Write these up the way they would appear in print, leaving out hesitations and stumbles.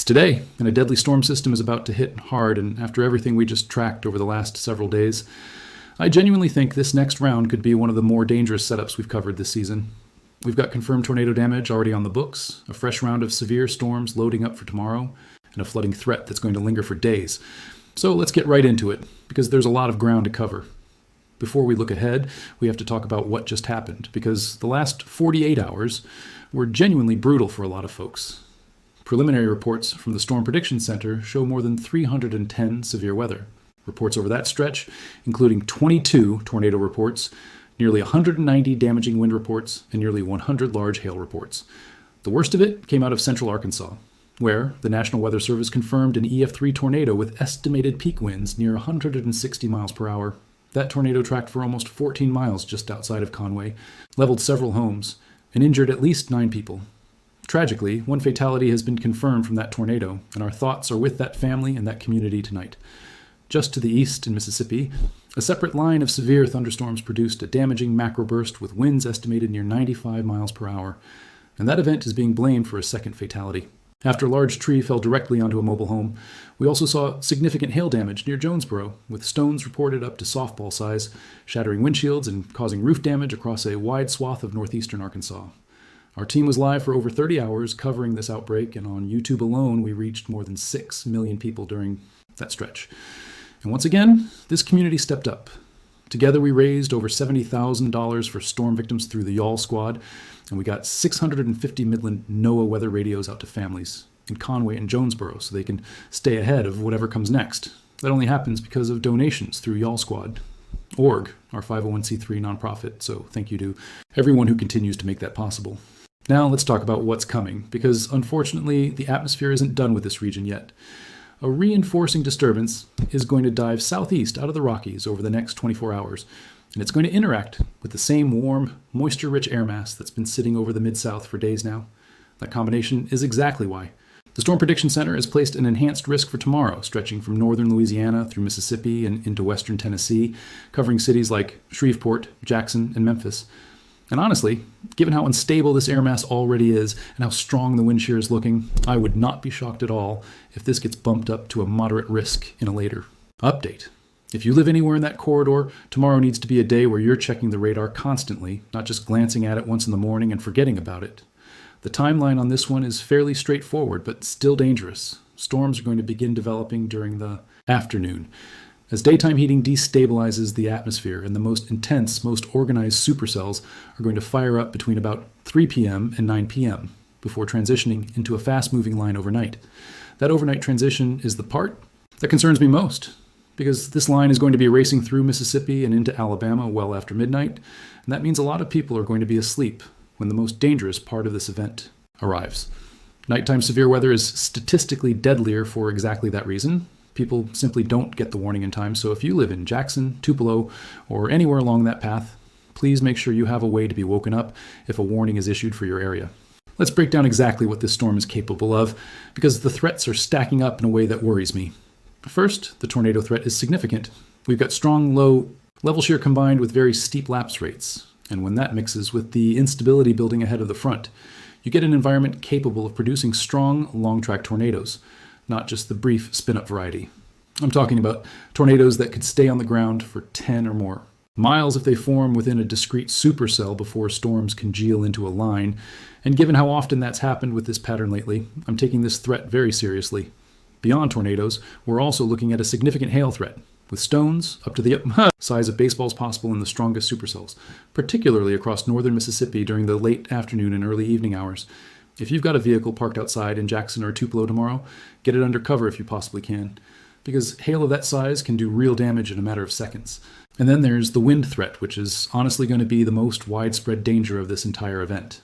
It's today, and a deadly storm system is about to hit hard, and after everything we just tracked over the last several days, I genuinely think this next round could be one of the more dangerous setups we've covered this season. We've got confirmed tornado damage already on the books, a fresh round of severe storms loading up for tomorrow, and a flooding threat that's going to linger for days. So let's get right into it, because there's a lot of ground to cover. Before we look ahead, we have to talk about what just happened, because the last 48 hours were genuinely brutal for a lot of folks. Preliminary reports from the Storm Prediction Center show more than 310 severe weather. Reports over that stretch, including 22 tornado reports, nearly 190 damaging wind reports, and nearly 100 large hail reports. The worst of it came out of central Arkansas, where the National Weather Service confirmed an EF3 tornado with estimated peak winds near 160 miles per hour. That tornado tracked for almost 14 miles just outside of Conway, leveled several homes, and injured at least 9 people. Tragically, one fatality has been confirmed from that tornado, and our thoughts are with that family and that community tonight. Just to the east in Mississippi, a separate line of severe thunderstorms produced a damaging macroburst with winds estimated near 95 miles per hour, and that event is being blamed for a second fatality. After a large tree fell directly onto a mobile home, we also saw significant hail damage near Jonesboro, with stones reported up to softball size, shattering windshields and causing roof damage across a wide swath of northeastern Arkansas. Our team was live for over 30 hours covering this outbreak, and on YouTube alone, we reached more than 6 million people during that stretch. And once again, this community stepped up. Together, we raised over $70,000 for storm victims through the Y'all Squad, and we got 650 Midland NOAA weather radios out to families in Conway and Jonesboro so they can stay ahead of whatever comes next. That only happens because of donations through Y'all Squad. Org, our 501c3 nonprofit, so thank you to everyone who continues to make that possible. Now let's talk about what's coming, because unfortunately the atmosphere isn't done with this region yet. A reinforcing disturbance is going to dive southeast out of the Rockies over the next 24 hours, and it's going to interact with the same warm, moisture-rich air mass that's been sitting over the Mid-South for days now. That combination is exactly why the Storm Prediction Center has placed an enhanced risk for tomorrow, stretching from northern Louisiana through Mississippi and into western Tennessee, covering cities like Shreveport, Jackson, and Memphis. And honestly, given how unstable this air mass already is and how strong the wind shear is looking, I would not be shocked at all if this gets bumped up to a moderate risk in a later update. If you live anywhere in that corridor, tomorrow needs to be a day where you're checking the radar constantly, not just glancing at it once in the morning and forgetting about it. The timeline on this one is fairly straightforward, but still dangerous. Storms are going to begin developing during the afternoon, as daytime heating destabilizes the atmosphere, and the most intense, most organized supercells are going to fire up between about 3 p.m. and 9 p.m. before transitioning into a fast-moving line overnight. That overnight transition is the part that concerns me most, because this line is going to be racing through Mississippi and into Alabama well after midnight, and that means a lot of people are going to be asleep when the most dangerous part of this event arrives. Nighttime severe weather is statistically deadlier for exactly that reason. People simply don't get the warning in time, so if you live in Jackson, Tupelo, or anywhere along that path, please make sure you have a way to be woken up if a warning is issued for your area. Let's break down exactly what this storm is capable of, because the threats are stacking up in a way that worries me. First, the tornado threat is significant. We've got strong, low level shear combined with very steep lapse rates, and when that mixes with the instability building ahead of the front, you get an environment capable of producing strong, long-track tornadoes, not just the brief spin-up variety. I'm talking about tornadoes that could stay on the ground for 10 or more miles if they form within a discrete supercell before storms congeal into a line, and given how often that's happened with this pattern lately, I'm taking this threat very seriously. Beyond tornadoes, we're also looking at a significant hail threat, with stones up to the size of baseballs possible in the strongest supercells, particularly across northern Mississippi during the late afternoon and early evening hours. If you've got a vehicle parked outside in Jackson or Tupelo tomorrow, get it under cover if you possibly can, because hail of that size can do real damage in a matter of seconds. And then there's the wind threat, which is honestly going to be the most widespread danger of this entire event.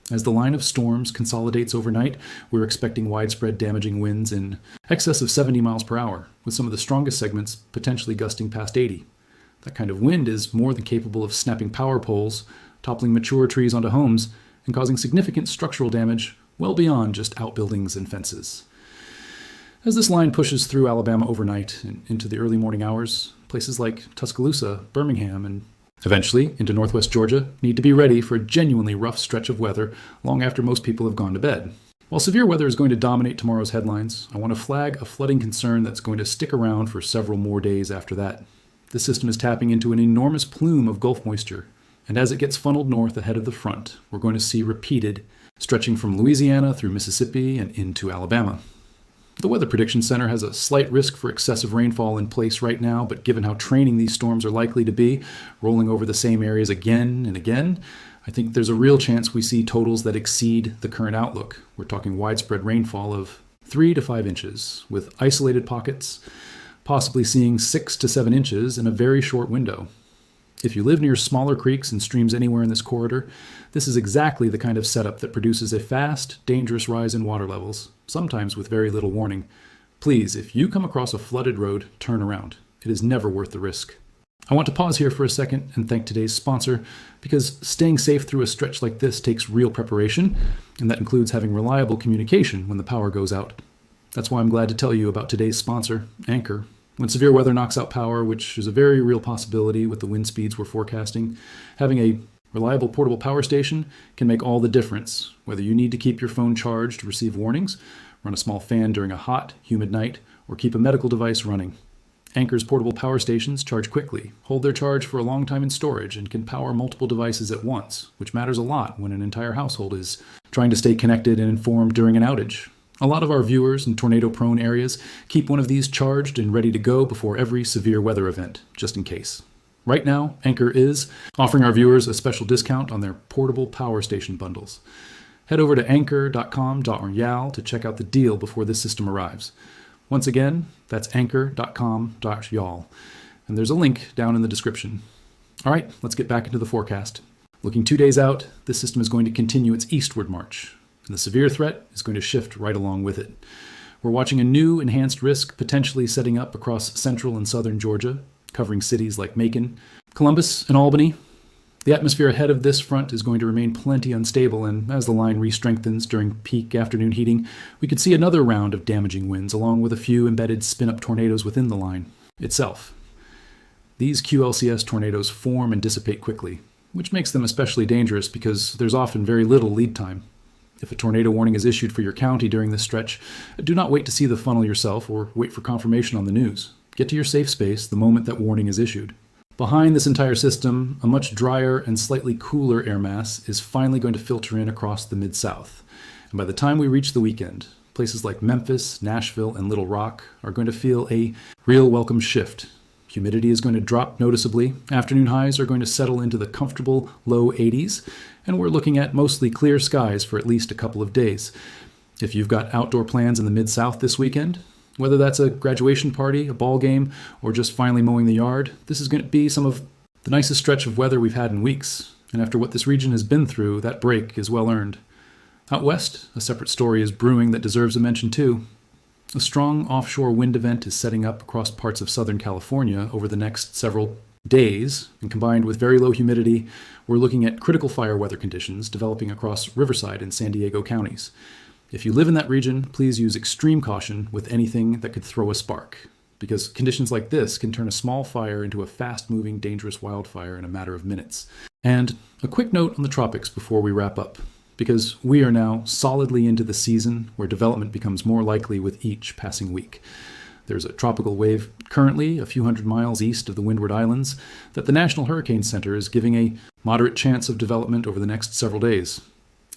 As the line of storms consolidates overnight, we're expecting widespread damaging winds in excess of 70 miles per hour, with some of the strongest segments potentially gusting past 80. That kind of wind is more than capable of snapping power poles, toppling mature trees onto homes, and causing significant structural damage well beyond just outbuildings and fences. As this line pushes through Alabama overnight and into the early morning hours, places like Tuscaloosa, Birmingham, and eventually into northwest Georgia need to be ready for a genuinely rough stretch of weather long after most people have gone to bed. While severe weather is going to dominate tomorrow's headlines, I want to flag a flooding concern that's going to stick around for several more days after that. This system is tapping into an enormous plume of Gulf moisture, and as it gets funneled north ahead of the front, we're going to see repeated, stretching from Louisiana through Mississippi and into Alabama. The Weather Prediction Center has a slight risk for excessive rainfall in place right now, but given how training these storms are likely to be, rolling over the same areas again and again, I think there's a real chance we see totals that exceed the current outlook. We're talking widespread rainfall of 3 to 5 inches, with isolated pockets possibly seeing 6 to 7 inches in a very short window. If you live near smaller creeks and streams anywhere in this corridor, this is exactly the kind of setup that produces a fast, dangerous rise in water levels, sometimes with very little warning. Please, if you come across a flooded road, turn around. It is never worth the risk. I want to pause here for a second and thank today's sponsor, because staying safe through a stretch like this takes real preparation, and that includes having reliable communication when the power goes out. That's why I'm glad to tell you about today's sponsor, Anchor. When severe weather knocks out power, which is a very real possibility with the wind speeds we're forecasting, having a reliable portable power station can make all the difference. Whether you need to keep your phone charged to receive warnings, run a small fan during a hot, humid night, or keep a medical device running. Anchor's portable power stations charge quickly, hold their charge for a long time in storage, and can power multiple devices at once, which matters a lot when an entire household is trying to stay connected and informed during an outage. A lot of our viewers in tornado-prone areas keep one of these charged and ready to go before every severe weather event, just in case. Right now, Anchor is offering our viewers a special discount on their portable power station bundles. Head over to anchor.com.yal to check out the deal before this system arrives. Once again, that's anchor.com.yal, and there's a link down in the description. All right, let's get back into the forecast. Looking 2 days out, this system is going to continue its eastward march, and the severe threat is going to shift right along with it. We're watching a new enhanced risk potentially setting up across central and southern Georgia, covering cities like Macon, Columbus, and Albany. The atmosphere ahead of this front is going to remain plenty unstable, and as the line re-strengthens during peak afternoon heating, we could see another round of damaging winds, along with a few embedded spin-up tornadoes within the line itself. These QLCS tornadoes form and dissipate quickly, which makes them especially dangerous because there's often very little lead time. If a tornado warning is issued for your county during this stretch, do not wait to see the funnel yourself or wait for confirmation on the news. Get to your safe space the moment that warning is issued. Behind this entire system, a much drier and slightly cooler air mass is finally going to filter in across the Mid-South. And by the time we reach the weekend, places like Memphis, Nashville, and Little Rock are going to feel a real welcome shift. Humidity is going to drop noticeably, afternoon highs are going to settle into the comfortable low 80s, and we're looking at mostly clear skies for at least a couple of days. If you've got outdoor plans in the Mid-South this weekend, whether that's a graduation party, a ball game, or just finally mowing the yard, this is going to be some of the nicest stretch of weather we've had in weeks. And after what this region has been through, that break is well earned. Out west, a separate story is brewing that deserves a mention too. A strong offshore wind event is setting up across parts of Southern California over the next several days, and combined with very low humidity, we're looking at critical fire weather conditions developing across Riverside and San Diego counties. If you live in that region, please use extreme caution with anything that could throw a spark, because conditions like this can turn a small fire into a fast-moving, dangerous wildfire in a matter of minutes. And a quick note on the tropics before we wrap up, because we are now solidly into the season where development becomes more likely with each passing week. There's a tropical wave currently a few hundred miles east of the Windward Islands that the National Hurricane Center is giving a moderate chance of development over the next several days.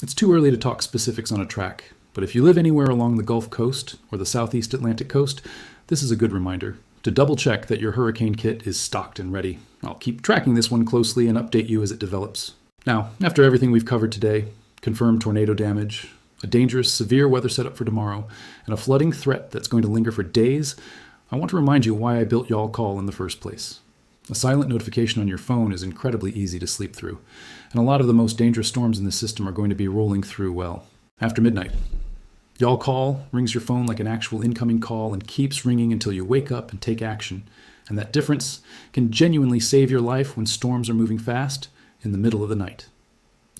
It's too early to talk specifics on a track, but if you live anywhere along the Gulf Coast or the Southeast Atlantic coast, this is a good reminder to double check that your hurricane kit is stocked and ready. I'll keep tracking this one closely and update you as it develops. Now, after everything we've covered today, confirmed tornado damage, a dangerous, severe weather setup for tomorrow, and a flooding threat that's going to linger for days, I want to remind you why I built Y'all Call in the first place. A silent notification on your phone is incredibly easy to sleep through, and a lot of the most dangerous storms in the system are going to be rolling through, well, after midnight. Y'all Call rings your phone like an actual incoming call and keeps ringing until you wake up and take action, and that difference can genuinely save your life when storms are moving fast in the middle of the night.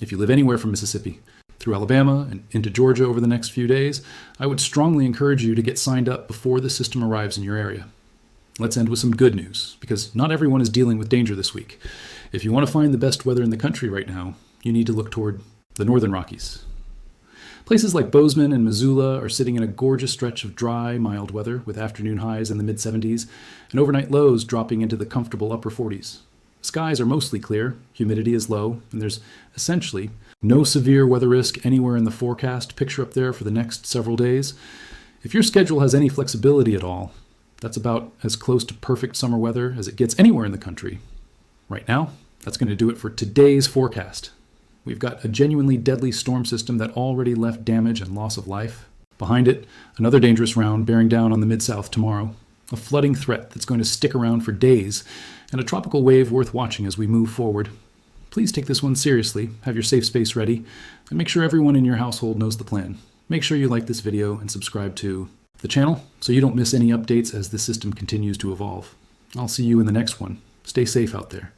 If you live anywhere from Mississippi through Alabama and into Georgia over the next few days, I would strongly encourage you to get signed up before the system arrives in your area. Let's end with some good news, because not everyone is dealing with danger this week. If you want to find the best weather in the country right now, you need to look toward the Northern Rockies. Places like Bozeman and Missoula are sitting in a gorgeous stretch of dry, mild weather with afternoon highs in the mid-70s and overnight lows dropping into the comfortable upper 40s. Skies are mostly clear, humidity is low, and there's essentially no severe weather risk anywhere in the forecast picture up there for the next several days. If your schedule has any flexibility at all, that's about as close to perfect summer weather as it gets anywhere in the country. Right now, that's going to do it for today's forecast. We've got a genuinely deadly storm system that already left damage and loss of life. Behind it, another dangerous round bearing down on the Mid-South tomorrow. A flooding threat that's going to stick around for days, and a tropical wave worth watching as we move forward. Please take this one seriously, have your safe space ready, and make sure everyone in your household knows the plan. Make sure you like this video and subscribe to the channel so you don't miss any updates as the system continues to evolve. I'll see you in the next one. Stay safe out there.